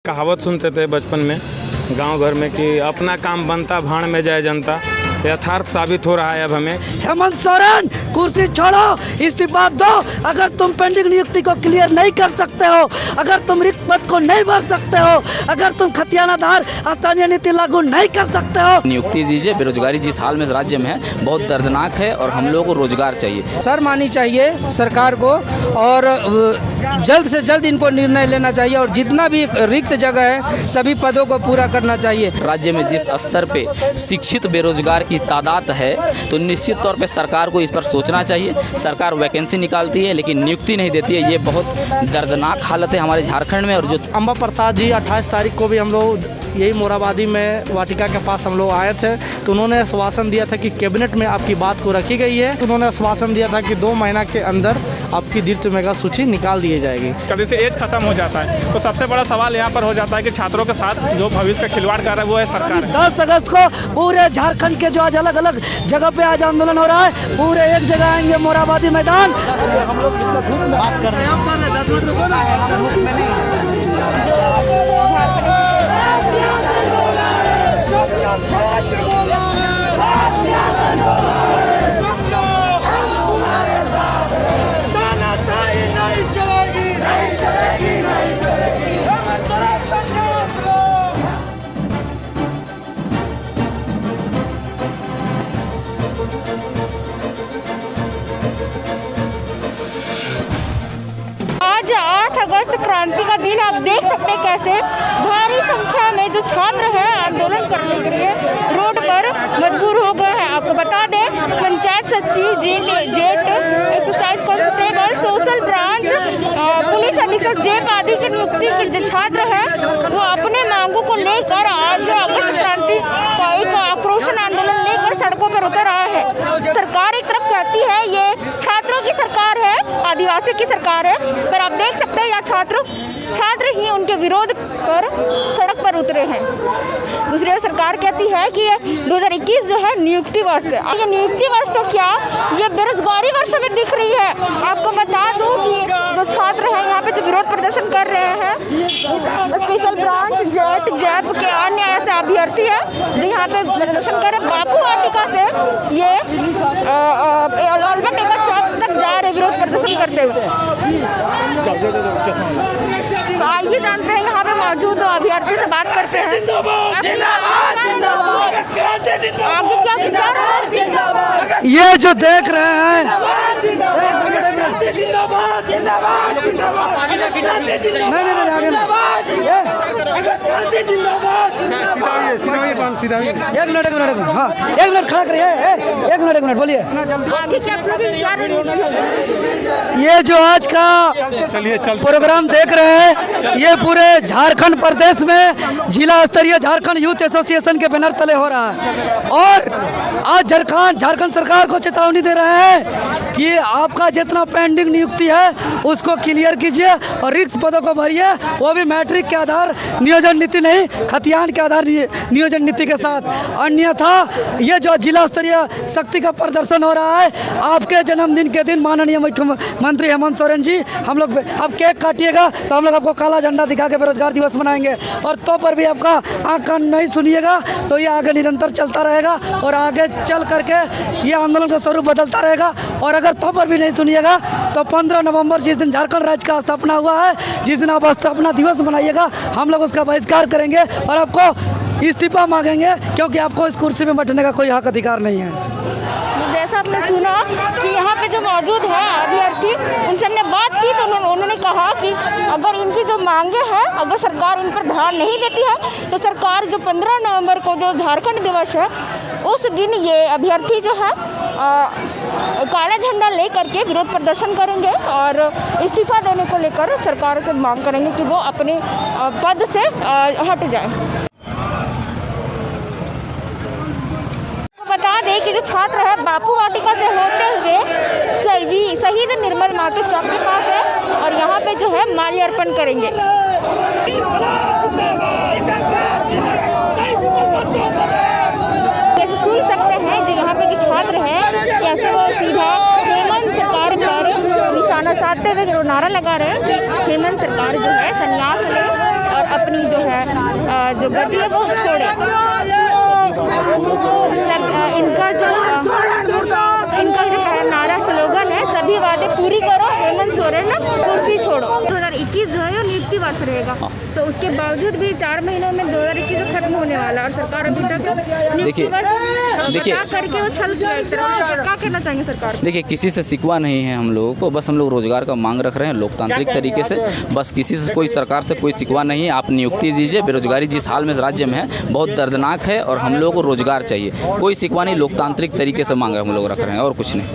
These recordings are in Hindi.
कहावत सुनते थे बचपन में गांव घर में कि अपना काम बनता भाड़ में जाए जनता, यथार्थ साबित हो रहा है अब हमें। हेमंत सोरेन कुर्सी छोड़ो, इस्तीफा दो। अगर तुम पेंडिंग नियुक्ति को क्लियर नहीं कर सकते हो, अगर तुम रिक्त पद को नहीं भर सकते हो, अगर तुम खतियानाधार स्थानीय नीति लागू नहीं कर सकते हो, नियुक्ति दीजिए। बेरोजगारी जिस हाल में राज्य में है बहुत दर्दनाक है और हम लोगों को रोजगार चाहिए। सर मानी चाहिए सरकार को और जल्द से जल्द इनको निर्णय लेना चाहिए और जितना भी रिक्त जगह है सभी पदों को पूरा करना चाहिए। राज्य में जिस स्तर पे शिक्षित बेरोजगार की तादाद है तो निश्चित तौर पे सरकार को इस पर सोचना चाहिए। सरकार वैकेंसी निकालती है लेकिन नियुक्ति नहीं देती है, ये बहुत दर्दनाक हालत है हमारे झारखंड में। और जो अंबा प्रसाद जी 28 तारीख को भी हम लोग यही मोराबादी में वाटिका के पास हम लोग आए थे, तो उन्होंने आश्वासन दिया था कि कैबिनेट में आपकी बात को रखी गई है। उन्होंने आश्वासन दिया था कि 2 महीना के अंदर आपकी दीप्त मेगा सूची निकाल दी जाएगी। कभी से एज खत्म हो जाता है तो सबसे बड़ा सवाल यहाँ पर हो जाता है कि छात्रों के साथ जो भविष्य का खिलवाड़ कर रहा है वो है सरकार। 10 अगस्त को पूरे झारखंड के जो आज अलग अलग जगह पे आज आंदोलन हो रहा है, पूरे एक जगह आएंगे मोराबादी मैदान। हम लोग बात कर रहे हैं। आज 8 अगस्त क्रांति का दिन, आप देख सकते हैं कैसे भारी संख्या में जो छात्र हैं आंदोलन करने के लिए रोड पर मजबूर हो गए हैं। आपको बता दें पंचायत सचिव, jet excise constable, social branch, police अधीक्षक, जेप आदि की नियुक्ति के जो छात्र हैं वो अपने मांगों को लेकर आज अगस्त क्रांति का एक आक्रोशन आंदोलन लेकर सड़कों पर उतर आया है। सरकार एक तरफ कहती है ये छात्रों की सरकार है, आदिवासी की सरकार है, पर आप देख सकते हैं यहाँ छात्र ही उनके विरोध पर सड़क पर उतरे हैं। दूसरी ओर सरकार कहती है कि 2021 जो है नियुक्ति वर्ष है। ये नियुक्ति वर्ष तो क्या, ये बेरोजगारी वर्ष में दिख रही है। आपको बता दूं कि जो छात्र हैं यहाँ पे जो विरोध प्रदर्शन कर रहे हैं, स्पेशल ब्रांच, जेट, जैप के अन्य ऐसे अभ्यर्थी है जो यहाँ पे प्रदर्शन कर रहे हैं। बापू वाटिका से ये अल्बर्ट एक्का चौक तक जा रहे विरोध प्रदर्शन करते हुए। तो आइए जानते हैं यहाँ पे मौजूद अभ्यर्थी से बात करते हैं। आगे क्या विचार है? ये जो देख रहे हैं एक मिनट खड़ा करिए, एक मिनट बोलिए। आगे क्या विचार है? ये जो आज का प्रोग्राम देख रहे हैं ये पूरे झारखंड प्रदेश में जिला स्तरीय झारखंड यूथ एसोसिएशन के बैनर तले हो रहा है और आज झारखंड सरकार को चेतावनी दे रहे हैं कि आपका जितना पेंडिंग नियुक्ति है उसको क्लियर कीजिए और रिक्त पदों को भरिए, वो भी मैट्रिक के आधार नियोजन नीति नहीं, खतियान के आधार नियोजन नीति के साथ। अन्यथा ये जो जिला स्तरीय शक्ति का प्रदर्शन हो रहा है, आपके जन्मदिन के दिन माननीय मुख्यमंत्री हेमंत सोरेन जी, हम लोग अब केक काटिएगा तो हम लोग आपको काला झंडा दिखा के बेरोजगार दिवस मनाएंगे और तो पर भी आपका आँख कान नहीं सुनिएगा तो ये आगे निरंतर चलता रहेगा और आगे चल करके ये आंदोलन का स्वरूप बदलता रहेगा। और अगर तो पर भी नहीं सुनिएगा तो 15 नवंबर जिस दिन झारखंड राज्य का स्थापना हुआ है, जिस दिन आप स्थापना दिवस मनाइएगा, हम लोग उसका बहिष्कार करेंगे और आपको इस्तीफा मांगेंगे क्योंकि आपको इस कुर्सी में बैठने का कोई हक अधिकार नहीं है। जैसा आपने सुना कि यहाँ पे जो मौजूद है अभ्यर्थी, उनसे हमने बात की तो उन्होंने कहा कि अगर इनकी जो मांगे हैं अगर सरकार इन पर ध्यान नहीं देती है तो सरकार जो 15 नवंबर को जो झारखंड दिवस है उस दिन ये अभ्यर्थी जो है काला झंडा लेकर के विरोध प्रदर्शन करेंगे और इस्तीफा देने को लेकर सरकार से मांग करेंगे कि वो अपने पद से हट जाए। बता दें कि जो छात्र है बापू वाटिका से होते हुए शहीद निर्मल मातु चौक के पास है और यहाँ पे जो है माल्यार्पण करेंगे। जैसे सुन सकते हैं जो यहाँ पे जो छात्र हैं कैसे वो सीधा हेमंत सरकार पर निशाना साधते हुए नारा लगा रहे हैं कि हेमंत सरकार जो है संन्यास ले और अपनी जो है जो गति है वो छोड़े। इनका जो नारा स्लोगन है सभी वादे पूरी करो, हेमंत सोरेन ना कुर्सी छोड़ो। 2021 जो है नियुक्ति वर्ष रहेगा, तो उसके बावजूद भी 4 महीनों में 2021 खत्म होने वाला और सरकार अभी तक नियुक्ति वर्ष करके वो छल किया। क्या कहना चाहेंगे सरकार? देखिए, किसी से शिकवा नहीं है हम लोगों को, बस हम लोग रोजगार का मांग रख रहे हैं लोकतांत्रिक तरीके से। बस किसी से कोई सरकार से कोई शिकवा नहीं है। आप नियुक्ति दीजिए। बेरोजगारी जिस हाल में राज्य में है बहुत दर्दनाक है और हम लोगों को रोजगार चाहिए। कोई शिकवा नहीं, लोकतांत्रिक तरीके से मांग हम लोग रख रहे हैं और कुछ नहीं।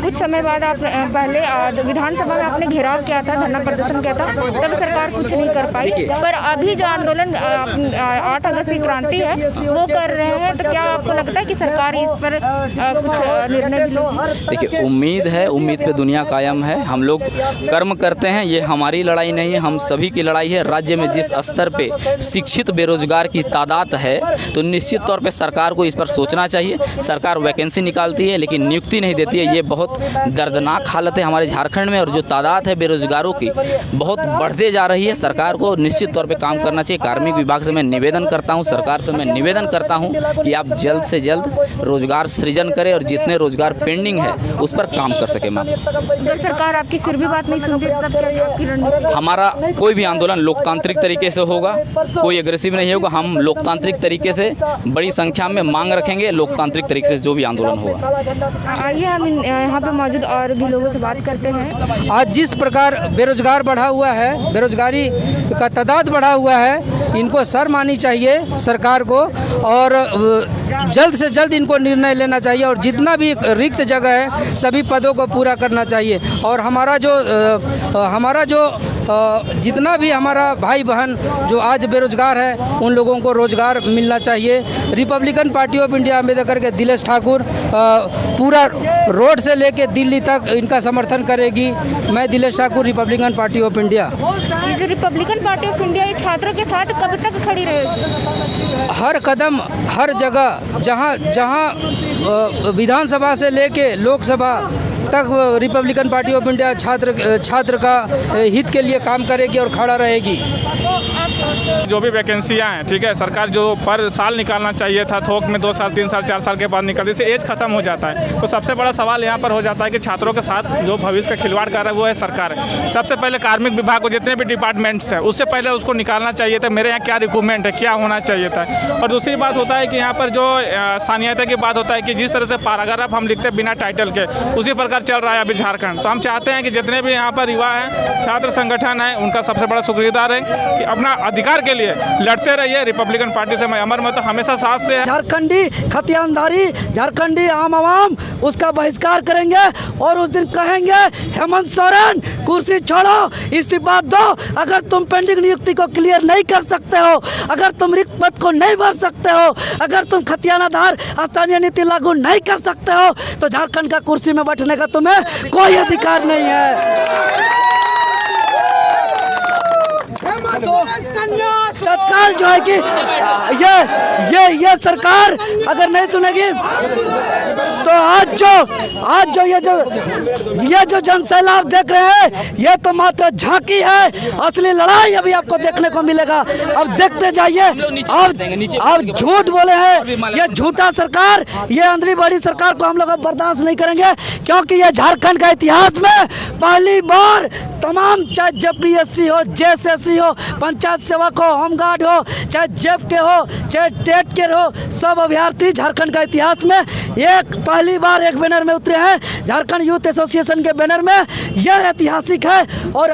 कुछ समय बाद आप पहले विधानसभा में आपने घेराव किया था, धरना प्रदर्शन किया था, तब सरकार कुछ नहीं कर पाई। पर अभी जो आंदोलन 8 अगस्त की क्रांति है वो कर रहे हैं, तो क्या आपको लगता है कि सरकार इस पर कुछ निर्णय भी लो? देखिए, उम्मीद है, उम्मीद पे दुनिया कायम है। हम लोग कर्म करते हैं, ये हमारी लड़ाई नहीं है, हम सभी की लड़ाई है। राज्य में जिस स्तर पे शिक्षित बेरोजगार की तादाद है, तो निश्चित तौर पे सरकार को इस पर सोचना चाहिए। सरकार वैकेंसी निकालती है लेकिन नियुक्ति नहीं देती है। ये बहुत दर्दनाक हालत है हमारे झारखंड में, और जो तादाद है बेरोजगारों की बहुत बढ़ते जा रही है। सरकार को निश्चित तौर पे काम करना चाहिए। कार्मिक विभाग से मैं निवेदन करता हूँ, सरकार से मैं निवेदन करता हूँ कि आप जल्द से जल्द रोजगार सृजन करें और जितने रोजगार पेंडिंग है उस पर काम कर सके। मैम, जब सरकार आपकी फिर भी बात नहीं सुनती तब क्या आपकी रणनीति? हमारा कोई भी आंदोलन लोकतांत्रिक तरीके से होगा, कोई एग्रेसिव नहीं होगा। हम लोकतांत्रिक तरीके से बड़ी संख्या में मांग रखेंगे, लोकतांत्रिक तरीके से जो भी आंदोलन होगा। आइए हम यहाँ पे मौजूद और भी लोगों से बात करते हैं। आज जिस प्रकार बेरोजगार बढ़ा हुआ है, बेरोजगारी का तादाद बढ़ा हुआ है, इनको शर्म आनी चाहिए सरकार को और जल्द से जल्द इनको निर्णय लेना चाहिए और जितना भी रिक्त जगह है सभी पदों को पूरा करना चाहिए। और हमारा जो जितना भी हमारा भाई बहन जो आज बेरोजगार है उन लोगों को रोजगार मिलना चाहिए। Republican party of India Ambedkar के दिलेश ठाकुर पूरा रोड से लेके दिल्ली तक इनका समर्थन करेगी। मैं Dilesh Thakur, Republican party of India. ये जो रिपब्लिकन पार्टी ऑफ इंडिया ये छात्रों के साथ कब तक खड़ी रहेगी? हर कदम, हर जगह, जहाँ विधानसभा से लेके लोकसभा तक रिपब्लिकन पार्टी ऑफ इंडिया छात्र का हित के लिए काम करेगी और खड़ा रहेगी। जो भी वैकेंसियाँ हैं, ठीक है, सरकार जो पर साल निकालना चाहिए था, थोक में 2 साल 3 साल 4 साल के बाद निकलती, इससे एज खत्म हो जाता है। तो सबसे बड़ा सवाल यहाँ पर हो जाता है कि छात्रों के साथ जो भविष्य का खिलवाड़ कर रहा है वो है सरकार। सबसे पहले कार्मिक विभाग को जितने भी डिपार्टमेंट्स हैं उससे पहले उसको निकालना चाहिए था। मेरे यहाँ क्या रिक्रूटमेंट है, क्या होना चाहिए था। और दूसरी बात होता है कि यहाँ पर जो स्थानीयता की बात होता है कि जिस तरह से पैराग्राफ हम लिखते हैं बिना टाइटल के, उसी प्रकार चल रहा है अभी झारखंड। तो हम चाहते हैं कि जितने भी यहाँ पर युवा हैं, छात्र संगठन है, उनका सबसे बड़ा शुक्रगुजार है कि अपना अधिकार के लिए लड़ते रहिए। रिपब्लिकन पार्टी से मैं अमर मत हमेशा साथ से है। झारखंडी खतियानदारी, झारखंडी आम आवाम उसका बहिष्कार करेंगे और उस दिन कहेंगे हेमंत सोरेन कुर्सी छोड़ो, इस्तीफा दो। अगर तुम पेंडिंग नियुक्ति को क्लियर नहीं कर सकते हो, अगर तुम रिक्त पद को नहीं भर सकते हो, अगर तुम खतियानाधार स्थानीय नीति लागू नहीं कर सकते हो, तो झारखंड का कुर्सी में बैठने का तुम्हें कोई अधिकार नहीं है। तत्काल जो है कि ये सरकार अगर नहीं सुनेगी तो आज जो ये जो जनसैलाब देख रहे हैं ये तो मात्र झांकी है, असली लड़ाई अभी आपको देखने को मिलेगा। अब देखते जाइए। अब झूठ बोले हैं, ये झूठा सरकार, ये अंधली बड़ी सरकार को हम लोग अब बर्दाश्त नहीं करेंगे, क्योंकि ये झारखंड का इतिहास में पहली बार तमाम, चाहे JPSC हो, JSSC हो, पंचायत सेवक हो, होमगार्ड हो, चाहे जेब के हो, चाहे टेट के हो, सब अभ्यर्थी झारखंड का इतिहास में एक पहली बार एक बैनर में उतरे हैं। झारखंड यूथ एसोसिएशन के बैनर में यह ऐतिहासिक है। और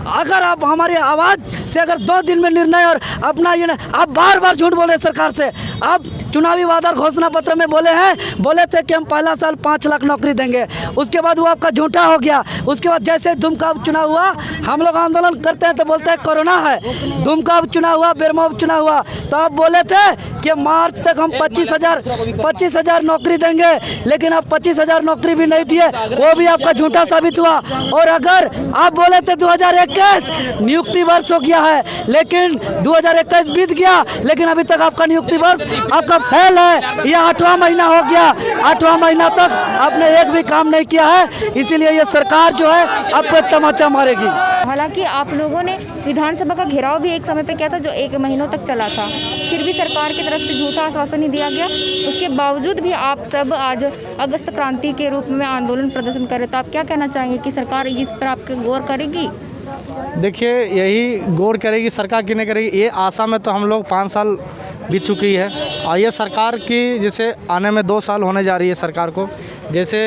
अगर आप हमारी आवाज़ से अगर 2 दिन में निर्णय और अपना ये आप बार झूठ बोल रहे सरकार से। आप चुनावी वादा घोषणा पत्र में बोले थे कि हम पहला साल 5 लाख नौकरी देंगे, उसके बाद वो आपका झूठा हो गया। उसके बाद जैसे दुमका उपचुनाव हुआ, हम लोग आंदोलन करते हैं तो बोलते हैं कोरोना है। दुमका उपचुनाव हुआ, बेरमो उपचुनाव हुआ, तो आप बोले थे कि मार्च तक हम 25,000 नौकरी देंगे, लेकिन आप 25,000 नौकरी भी नहीं दिए, वो भी आपका झूठा साबित हुआ। और अगर आप बोले थे 2021 नियुक्ति वर्ष हो गया है, लेकिन 2021 बीत गया, लेकिन अभी तक आपका नियुक्ति वर्ष, आपका फेल है। ये 8वां महीना हो गया, 8वां महीना तक आपने एक भी काम नहीं किया है, इसीलिए ये सरकार जो है आपको तमाचा मारेगी। हालांकि आप लोगों ने विधानसभा का घेराव भी एक समय पे किया था जो 1 महीनों तक चला था, फिर भी सरकार की तरफ से झूठा आश्वासन ही दिया गया। उसके बावजूद भी आप सब आज अगस्त क्रांति के रूप में आंदोलन प्रदर्शन कर रहे, तो आप क्या कहना चाहेंगे कि सरकार इस पर आपके गौर करेगी? देखिए, यही गौर करेगी सरकार, क्यों नहीं करेगी। ये आशा में तो हम लोग 5 साल बीत चुकी है और ये सरकार की जैसे आने में 2 साल होने जा रही है सरकार को। जैसे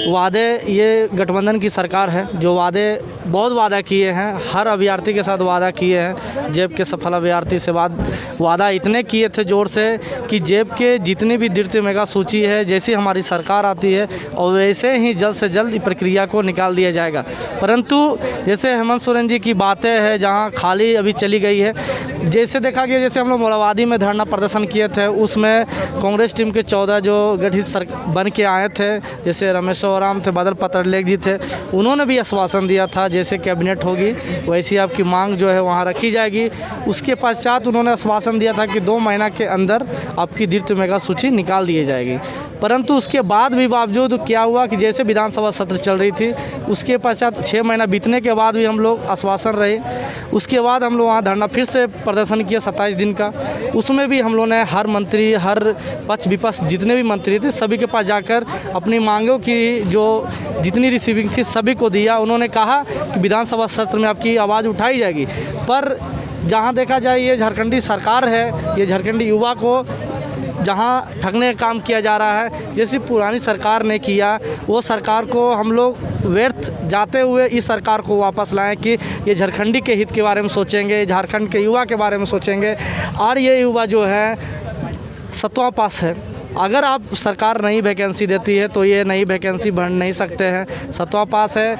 वादे, ये गठबंधन की सरकार है जो वादे बहुत वादा किए हैं, हर अभ्यर्थी के साथ वादा किए हैं। जेब के सफल अभ्यर्थी से वादा इतने किए थे जोर से कि जेब के जितनी भी द्वितीय मेगा सूची है, जैसी हमारी सरकार आती है और वैसे ही जल्द से जल्द प्रक्रिया को निकाल दिया जाएगा। परंतु जैसे हेमंत सोरेन जी की बातें हैं जहां खाली अभी चली गई है। जैसे देखा गया, जैसे हम लोग मोराबादी में धरना प्रदर्शन किए थे, उसमें कांग्रेस टीम के 14 जो गठित बन के आए थे, जैसे रमेश ओराम थे, बादल पत्रलेख जी थे, उन्होंने भी आश्वासन दिया था जैसे कैबिनेट होगी वैसी आपकी मांग जो है वहाँ रखी जाएगी। उसके पश्चात उन्होंने आश्वासन दिया था कि 2 महीना के अंदर आपकी द्वितीय मेगा सूची निकाल दी जाएगी। परंतु उसके बाद भी बावजूद क्या हुआ कि जैसे विधानसभा सत्र चल रही थी, उसके पश्चात 6 महीना बीतने के बाद भी हम लोग आश्वासन रहे। उसके बाद हम लोग वहाँ धरना फिर से प्रदर्शन किया 27 दिन का। उसमें भी हम लोगों ने हर मंत्री, हर पक्ष विपक्ष जितने भी मंत्री थे सभी के पास जाकर अपनी मांगों की जो जितनी रिसीविंग थी सभी को दिया। उन्होंने कहा कि विधानसभा सत्र में आपकी आवाज़ उठाई जाएगी। पर जहाँ देखा जाए, ये झारखंडी सरकार है, ये झारखंडी युवा को जहाँ ठगने का काम किया जा रहा है, जैसी पुरानी सरकार ने किया, वो सरकार को हम लोग व्यर्थ जाते हुए इस सरकार को वापस लाएं कि ये झारखंडी के हित के बारे में सोचेंगे, झारखंड के युवा के बारे में सोचेंगे। और ये युवा जो है 7वां पास है। अगर आप सरकार नई वैकेंसी देती है तो ये नई वैकेंसी भर नहीं सकते हैं। 7वां पास है,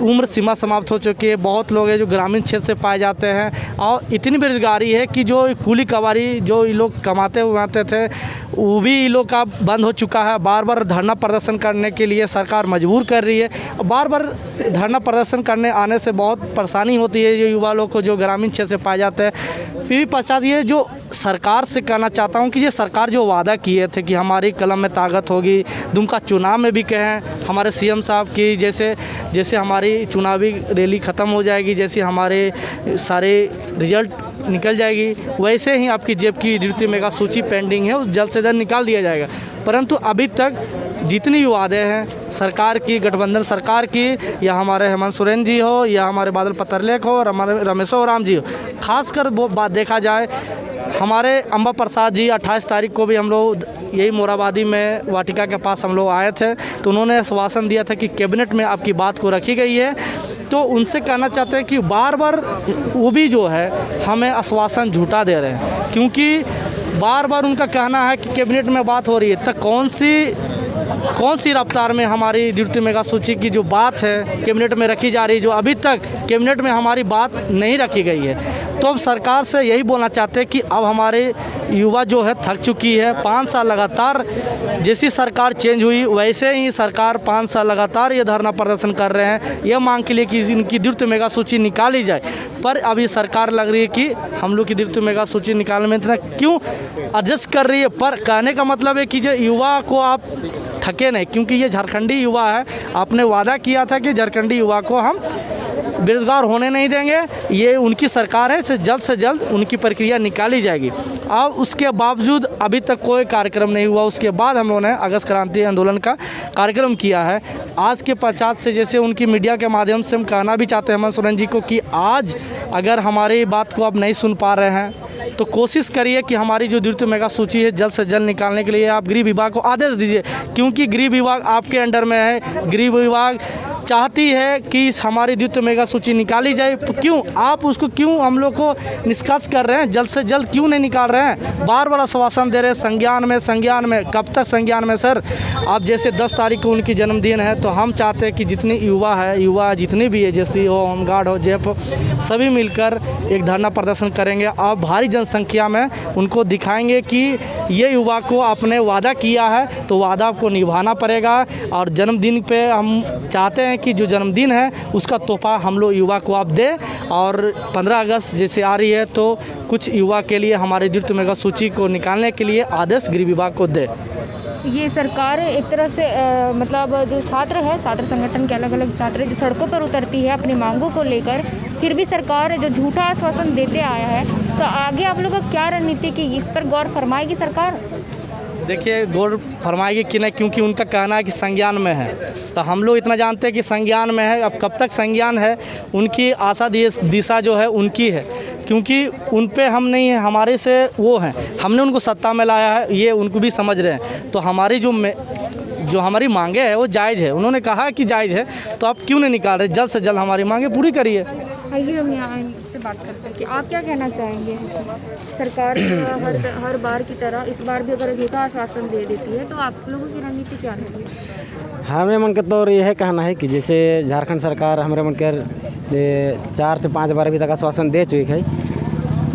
उम्र सीमा समाप्त हो चुकी है। बहुत लोग हैं जो ग्रामीण क्षेत्र से पाए जाते हैं और इतनी बेरोजगारी है कि जो कूली कवारी जो ये लोग कमाते हुए थे वो भी ये लोग का बंद हो चुका है। बार बार धरना प्रदर्शन करने के लिए सरकार मजबूर कर रही है। बार बार धरना प्रदर्शन करने आने से बहुत परेशानी होती है जो युवा लोग को जो ग्रामीण क्षेत्र से पाए जाते हैं। फिर भी पश्चात ये जो सरकार से कहना चाहता हूँ कि ये सरकार जो वादा किए थे कि हमारी कलम में ताकत होगी, दुमका चुनाव में भी कहें हमारे सीएम साहब की जैसे हमारी चुनावी रैली ख़त्म हो जाएगी, जैसे हमारे सारे रिजल्ट निकल जाएगी, वैसे ही आपकी जेब की द्वितीय मेगा सूची पेंडिंग है, उस जल्द से जल्द निकाल दिया जाएगा। परंतु अभी तक जितनी भी वादे हैं सरकार की, गठबंधन सरकार की, या हमारे हेमंत सोरेन जी हो या हमारे बादल पत्रलेख हो और हमारे रमेश ओराम जी हो, खासकर वो बात देखा जाए हमारे अंबा प्रसाद जी 28 तारीख को भी हम लोग यही मोराबादी में वाटिका के पास हम लोग आए थे, तो उन्होंने आश्वासन दिया था कि कैबिनेट में आपकी बात को रखी गई है। तो उनसे कहना चाहते हैं कि बार बार वो भी जो है हमें आश्वासन झूठा दे रहे हैं, क्योंकि बार बार उनका कहना है कि कैबिनेट में बात हो रही है। तो कौन सी रफ्तार में हमारी द्वितीय मेगा सूची की जो बात है कैबिनेट में रखी जा रही है, जो अभी तक कैबिनेट में हमारी बात नहीं रखी गई है। तो अब सरकार से यही बोलना चाहते हैं कि अब हमारे युवा जो है थक चुकी है। 5 साल लगातार जैसी सरकार चेंज हुई वैसे ही सरकार 5 साल लगातार ये धरना प्रदर्शन कर रहे हैं, ये मांग के लिए कि इनकी द्वितीय मेगा सूची निकाली जाए। पर अभी सरकार लग रही है कि हम लोग की द्वितीय मेगा सूची निकालने में इतना क्यों एडजस्ट कर रही है। पर कहने का मतलब है कि जो युवा को आप ठके नहीं, क्योंकि ये झारखंडी युवा है। आपने वादा किया था कि झारखंडी युवा को हम बेरोजगार होने नहीं देंगे, ये उनकी सरकार है, से जल्द उनकी प्रक्रिया निकाली जाएगी। और उसके बावजूद अभी तक कोई कार्यक्रम नहीं हुआ। उसके बाद हम लोगों ने अगस्त क्रांति आंदोलन का कार्यक्रम किया है। आज के पश्चात से जैसे उनकी मीडिया के माध्यम से हम कहना भी चाहते हैं हेमंत सोरेन जी को कि आज अगर हमारी बात को आप नहीं सुन पा रहे हैं तो कोशिश करिए कि हमारी जो द्वितीय मेगा सूची है जल्द से जल्द निकालने के लिए आप गृह विभाग को आदेश दीजिए, क्योंकि गृह विभाग आपके अंडर में है। गृह विभाग चाहती है कि हमारी द्वितीय मेगा सूची निकाली जाए। क्यों आप उसको क्यों हम लोग को निष्कर्ष कर रहे हैं, जल्द से जल्द क्यों नहीं निकाल रहे हैं? बार बार आश्वासन दे रहे हैं संज्ञान में। कब तक संज्ञान में सर? अब जैसे 10 तारीख को उनकी जन्मदिन है, तो हम चाहते हैं कि जितनी युवा जितनी भी है, जैसी हो, होमगार्ड हो, जेप, सभी मिलकर एक धरना प्रदर्शन करेंगे और भारी जनसंख्या में उनको दिखाएंगे कि ये युवा को आपने वादा किया है तो वादा आपको निभाना पड़ेगा। और जन्मदिन पे हम चाहते हैं हैं कि जो जन्मदिन है उसका तोहफा हम लोग युवा को आप दें, और 15 अगस्त जैसे आ रही है तो कुछ युवा के लिए हमारे द्वितीय मेगा सूची को निकालने के लिए आदेश गृह विभाग को दे। ये सरकार एक तरह से मतलब जो छात्र है, छात्र संगठन के अलग अलग छात्र जो सड़कों पर उतरती है अपनी मांगों को लेकर, फिर भी सरकार जो झूठा आश्वासन देते आया है, तो आगे आप लोगों का क्या रणनीति की इस पर गौर फरमाएगी सरकार? देखिए गौर फरमाएगी कि नहीं, क्योंकि उनका कहना है कि संज्ञान में है, तो हम लोग इतना जानते हैं कि संज्ञान में है। अब कब तक संज्ञान है, उनकी आशा दिशा जो है उनकी है, क्योंकि उन पे हम नहीं है, हमारे से वो हैं, हमने उनको सत्ता में लाया है, ये उनको भी समझ रहे हैं। तो हमारी जो हमारी मांगे है वो जायज़ है, उन्होंने कहा कि जायज़ है, तो आप क्यों नहीं निकाल रहे? जल्द से जल्द हमारी मांगे पूरी करिए। आइए हम यहाँ से बात करते हैं कि आप क्या कहना चाहेंगे? सरकार हर बार की तरह इस बार भी अगर झूठा आश्वासन दे देती है तो आप लोगों की रणनीति क्या रहेगी? हमें मन के तो यह कहना है कि जैसे झारखंड सरकार हमारे मन के 4 से 5 बार अभी तक आश्वासन दे चुकी है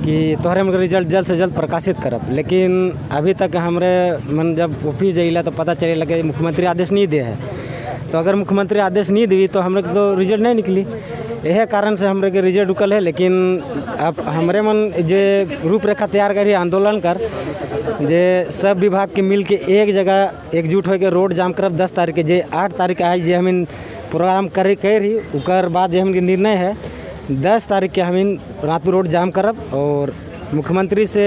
कि तोहरे मन के रिजल्ट जल्द से जल्द प्रकाशित करब, लेकिन अभी तक हमारे मन जब ऑफिस जाइला तो पता चले लगे मुख्यमंत्री आदेश नहीं दे है। तो अगर मुख्यमंत्री आदेश नहीं दी तो हमारे तो रिजल्ट नहीं निकली, यह कारण से हमारे के रिजल्ट रुकल है। लेकिन अब हमारे मन जे रूपरेखा तैयार करी आंदोलन कर जे सब विभाग के मिल के एक जगह एकजुट होकर रोड जाम करब 10 तारीख के, जे 8 तारीख आज जे हम प्रोग्राम कर रही उकर बाद जे हमके निर्णय है 10 तारीख के हम रातू रोड जाम करब, और मुख्यमंत्री से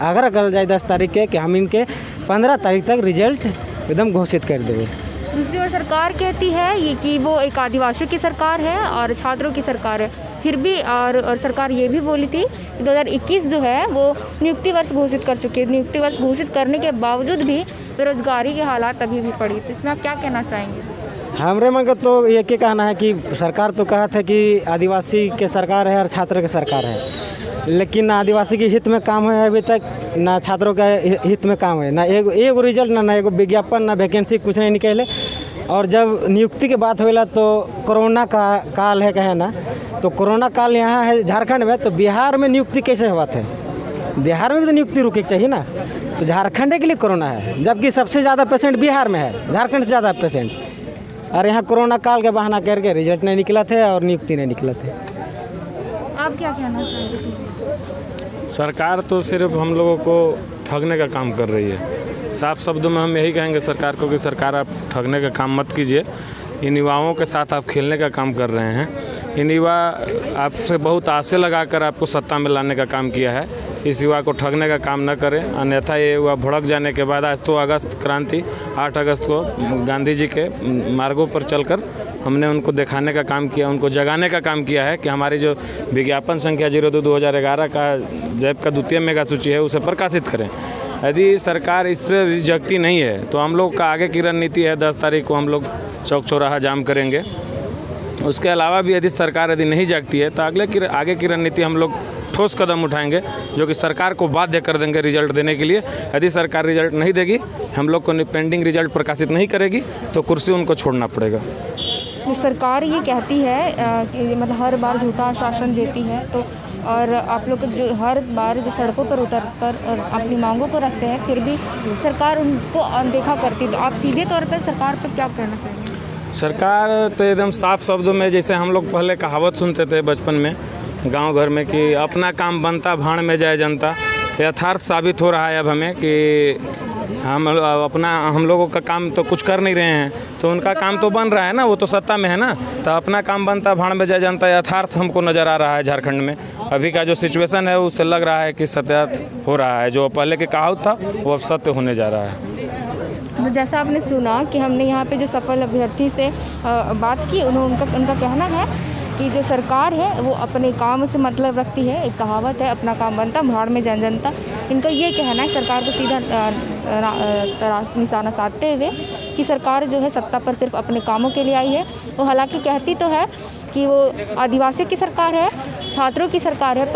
आग्रह करल जाए 10 तारीख के कि हम इनके 15 तारीख तक रिजल्ट एकदम घोषित कर देंगे। दूसरी ओर सरकार कहती है ये कि वो एक आदिवासियों की सरकार है और छात्रों की सरकार है, फिर भी और सरकार ये भी बोली थी कि 2021 जो है वो नियुक्ति वर्ष घोषित कर चुकी है। नियुक्ति वर्ष घोषित करने के बावजूद भी बेरोजगारी के हालात अभी भी पड़ी, तो इसमें आप क्या कहना चाहेंगे? हमारे मन का तो ये क्या कहना है कि सरकार तो कहा था कि आदिवासी के सरकार है और छात्र के सरकार है, लेकिन ना आदिवासी के हित में काम है अभी तक, ना छात्रों के हित में काम है, ना एगो रिजल्ट ना एगो विज्ञापन ना वैकेंसी कुछ नहीं निकले। और जब नियुक्ति की बात होला तो कोरोना का काल है कहे ना, तो कोरोना काल यहाँ है झारखंड में, तो बिहार में नियुक्ति कैसे हुआ था? बिहार में भी तो नियुक्ति रुके चाहिए ना, तो झारखंड के लिए कोरोना है, जबकि सबसे ज़्यादा पेशेंट बिहार में है, झारखंड से ज़्यादा पेशेंट, और यहाँ कोरोना काल के बहाना करके रिजल्ट नहीं निकला थे और नियुक्ति नहीं निकला थे। आप क्या कहना चाहेंगे? सरकार तो सिर्फ हम लोगों को ठगने का काम कर रही है। साफ शब्दों में हम यही कहेंगे सरकार को कि सरकार आप ठगने का काम मत कीजिए, इन युवाओं के साथ आप खेलने का काम कर रहे हैं। इन युवा आपसे बहुत आशे लगाकर आपको सत्ता में लाने का काम किया है, इस युवा को ठगने का काम न करें, अन्यथा ये युवा भड़क जाने के बाद, आज तो अगस्त क्रांति 8 अगस्त को गांधी जी के मार्गों पर चलकर हमने उनको दिखाने का काम किया, उनको जगाने का काम किया है कि हमारी जो विज्ञापन संख्या 02/2011 का जैब का द्वितीय मेगा सूची है उसे प्रकाशित करें। यदि सरकार इस पर जगती नहीं है तो हम लोग का आगे की रणनीति है 10 तारीख को हम लोग चौक चौराहा जाम करेंगे। उसके अलावा भी यदि सरकार यदि नहीं जागती है तो आगे की रणनीति हम लोग ठोस कदम उठाएंगे, जो कि सरकार को बाध्य कर देंगे रिजल्ट देने के लिए। यदि सरकार रिजल्ट नहीं देगी, हम लोग को पेंडिंग रिजल्ट प्रकाशित नहीं करेगी, तो कुर्सी उनको छोड़ना पड़ेगा। सरकार ये कहती है कि मतलब हर बार झूठा आश्वासन देती है, तो और आप लोग जो हर बार जो सड़कों पर उतर कर और अपनी मांगों को रखते हैं, फिर भी सरकार उनको अनदेखा करती है, तो आप सीधे तौर पर सरकार पर क्या कहना चाहेंगे? सरकार तो एकदम साफ शब्दों में, जैसे हम लोग पहले कहावत सुनते थे बचपन में गांव घर में कि अपना काम बनता भाड़ में जाए जनता, यथार्थ साबित हो रहा है अब हमें कि हम लोगों का काम तो कुछ कर नहीं रहे हैं, तो उनका काम तो बन रहा है ना, वो तो सत्ता में है ना, तो अपना काम बनता भाड़ में जाए जनता यथार्थ हमको नज़र आ रहा है। झारखंड में अभी का जो सिचुएशन है उससे लग रहा है कि सत्यार्थ हो रहा है, जो पहले के कहावत था वो अब सत्य होने जा रहा है। जैसा आपने सुना कि हमने यहाँ पे जो सफल अभ्यर्थी से बात की, उनका कहना है कि जो सरकार है वो अपने काम से मतलब रखती है। एक कहावत है, अपना काम बनता भाड़ में जाए जनता। इनका ये कहना है सरकार को सीधा निशाना साधते हुए कि सरकार जो है सत्ता पर सिर्फ अपने कामों के लिए आई है। वो हालांकि कहती तो है कि वो आदिवासियों की सरकार है, छात्रों की सरकार है,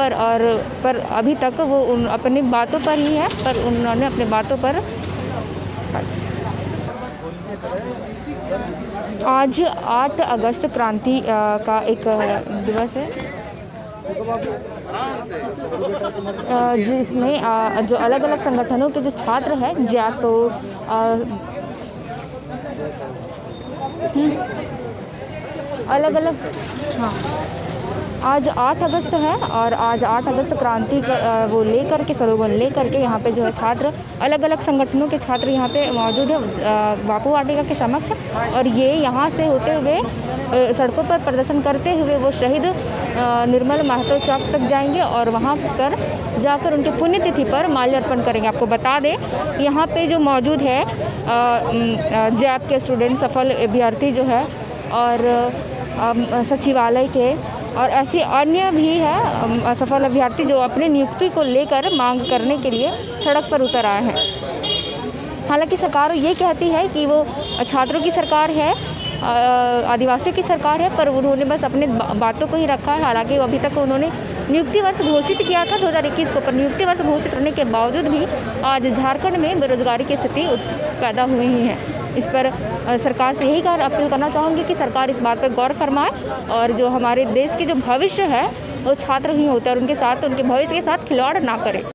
पर अभी तक वो अपनी बातों पर ही है, पर उन्होंने अपने बातों पर। आज 8 अगस्त क्रांति का एक दिवस है, जिसमें जो अलग अलग संगठनों के जो छात्र हैं, या तो अलग अलग, हाँ, आज 8 अगस्त है और आज 8 अगस्त क्रांति वो लेकर के स्लोगन लेकर के यहाँ पे जो है छात्र, अलग अलग संगठनों के छात्र यहाँ पे मौजूद है बापू वाटिका के समक्ष। और ये यहाँ से होते हुए सड़कों पर प्रदर्शन करते हुए वो शहीद निर्मल महतो चौक तक जाएंगे और वहाँ पर जाकर उनकी पुण्यतिथि पर माल्यार्पण करेंगे। आपको बता दें यहाँ पे जो मौजूद है जैप के स्टूडेंट, सफल अभ्यर्थी जो है, और सचिवालय के और ऐसे अन्य भी है सफल अभ्यर्थी जो अपने नियुक्ति को लेकर मांग करने के लिए सड़क पर उतर आए हैं। हालांकि सरकार ये कहती है कि वो छात्रों की सरकार है, आदिवासियों की सरकार है, पर उन्होंने बस अपने बातों को ही रखा है। हालांकि अभी तक उन्होंने नियुक्ति वर्ष घोषित किया था 2021 को, पर नियुक्ति वर्ष घोषित करने के बावजूद भी आज झारखंड में बेरोजगारी की स्थिति पैदा हुई ही है। इस पर सरकार से यही अपील करना चाहूँगी कि सरकार इस बात पर गौर फरमाए और जो हमारे देश के जो भविष्य है वो छात्र ही होते हैं और उनके साथ, उनके भविष्य के साथ खिलवाड़ ना करे।